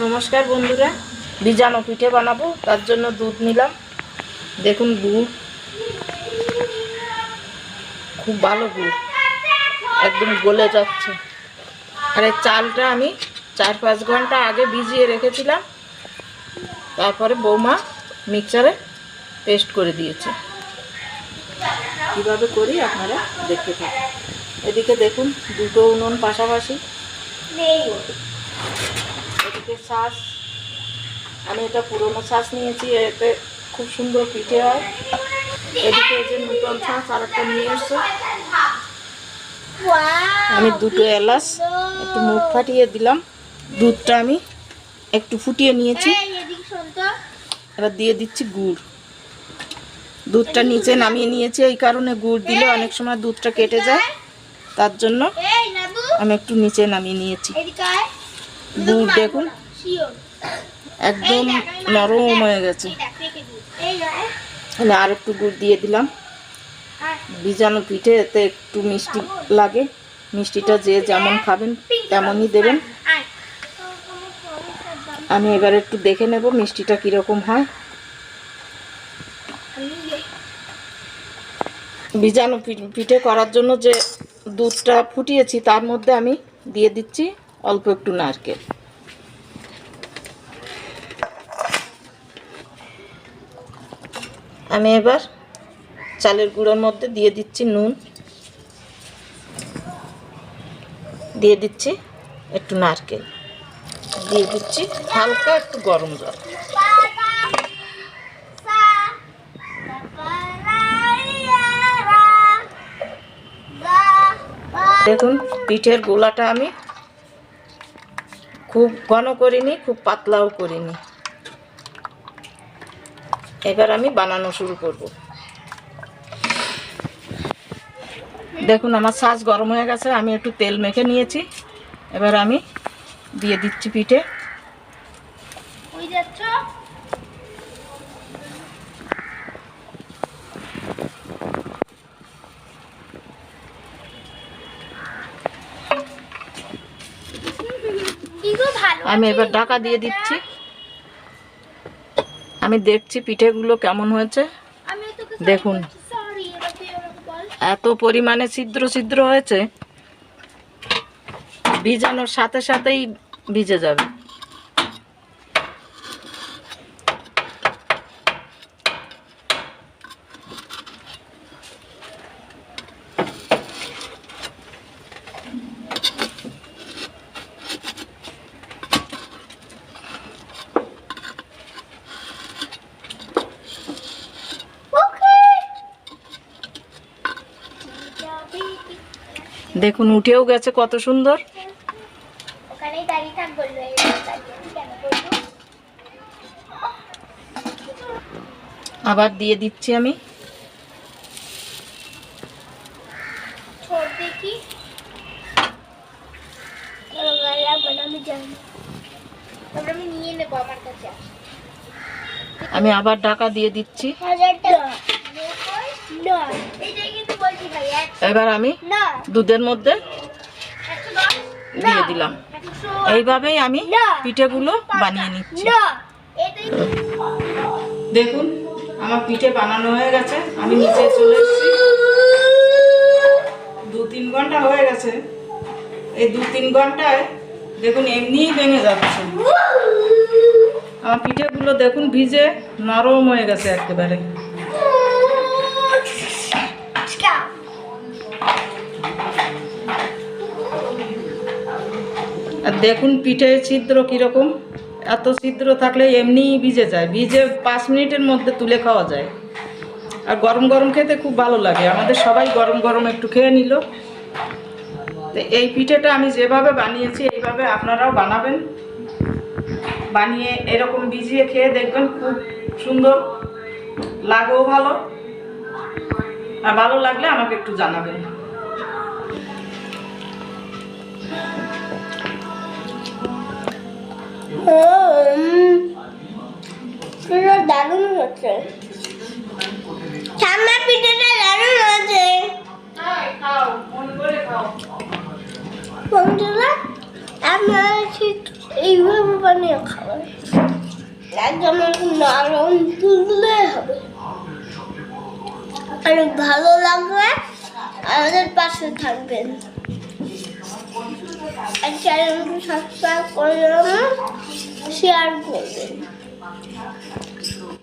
নমস্কার বন্ধুরা, ভিজানো পিঠে বানাবো তার জন্য দুধ নিলাম। দেখুন গুড়, খুব ভালো গুড়, একদম গলে যাচ্ছে। আর এই চালটা আমি 4-5 ঘন্টা আগে ভিজিয়ে রেখেছিলাম, তারপরে বৌমা মিক্সারে পেস্ট করে দিয়েছে। কীভাবে করি আপনারা দেখতে থাকুন। এদিকে দেখুন দুটো উনুন পাশাপাশি, এদিকে শাঁস, আমি এটা পুরোনো শাঁস নিয়েছি, এতে খুব সুন্দর পিঠে হয়। এদিকে যে নতুন শাঁস আর একটা নিয়ে এসছে। আমি দুটো এলাচ একটু মুখ ফাটিয়ে দিলাম। দুধটা আমি একটু ফুটিয়ে নিয়েছি, এবার দিয়ে দিচ্ছি গুড়। দুধটা নিচে নামিয়ে নিয়েছি, এই কারণে গুড় দিলে অনেক সময় দুধটা কেটে যায়, তার জন্য আমি একটু নিচে নামিয়ে নিয়েছি। গুড় দেখুন একদম নরম হয়ে গেছে। আর একটু গুড় দিয়ে দিলাম। ভিজানো পিঠে এতে একটু মিষ্টি লাগে, মিষ্টিটা যে যেমন খাবেন তেমনই দেবেন। আমি এবার একটু দেখে নেব মিষ্টিটা কীরকম হয়। ভিজানো পিঠে করার জন্য যে দুধটা ফুটিয়েছি তার মধ্যে আমি দিয়ে দিচ্ছি অল্প একটু নারকেল। আমি এবার চালের গুঁড়োর মধ্যে দিয়ে দিচ্ছি নুন, দিয়ে দিচ্ছি একটু নারকেল, দিয়ে দিচ্ছি হালকা একটু গরম জল। দেখুন পিঠের গোলাটা আমি খুব ঘন করিনি, খুব পাতলাও করিনি। এবার আমি বানানো শুরু করব। দেখুন আমার শাঁস গরম হয়ে গেছে, আমি একটু তেল মেখে নিয়েছি। এবার আমি দিয়ে দিচ্ছি পিঠে। আমি এবার ঢাকা দিয়ে দিচ্ছি। আমি দেখছি পিঠেগুলো কেমন হয়েছে। দেখুন এত পরিমাণে ছিদ্র ছিদ্র হয়েছে, ভিজানোর সাথে সাথেই ভিজে যাবে। দেখুন উঠেও গেছে কত সুন্দর। আবার দিয়ে দিচ্ছি আমি। আমি আবার ঢাকা দিয়ে দিচ্ছি। এবার আমি দুধের মধ্যে দিয়ে দিলাম। এইভাবেই আমি পিঠেগুলো বানিয়ে নিচ্ছি। দেখুন আমার পিঠে বানানো হয়ে গেছে, আমি নিচে চলে এসেছি। 2-3 ঘন্টা হয়ে গেছে। এই 2-3 ঘন্টায় দেখুন এমনিই ভেঙে যাচ্ছে। আমার পিঠেগুলো দেখুন ভিজে নরম হয়ে গেছে একেবারে। আর দেখুন পিঠে ছিদ্র কীরকম, এত ছিদ্র থাকলে এমনিই ভিজে যায়, ভিজে 5 মিনিটের মধ্যে তুলে খাওয়া যায়। আর গরম গরম খেতে খুব ভালো লাগে। আমাদের সবাই গরম গরম একটু খেয়ে নিল। তো এই পিঠেটা আমি যেভাবে বানিয়েছি এইভাবে আপনারাও বানাবেন, বানিয়ে এরকম ভিজিয়ে খেয়ে দেখবেন খুব সুন্দর লাগেও ভালো। আর ভালো লাগলে আমাকে একটু জানাবেন। দারুণ হচ্ছে, ঠান্ডা পিঠেটা দারুণ হচ্ছে। বন্ধুরা আপনারা ঠিক এইভাবে বানিয়ে খাবার একদম নরম তুললে হবে। অনেক ভালো লাগবে, আমাদের পাশে থাকবেন। আর চ্যানেলকে সাবস্ক্রাইব করে শেয়ার করবেন।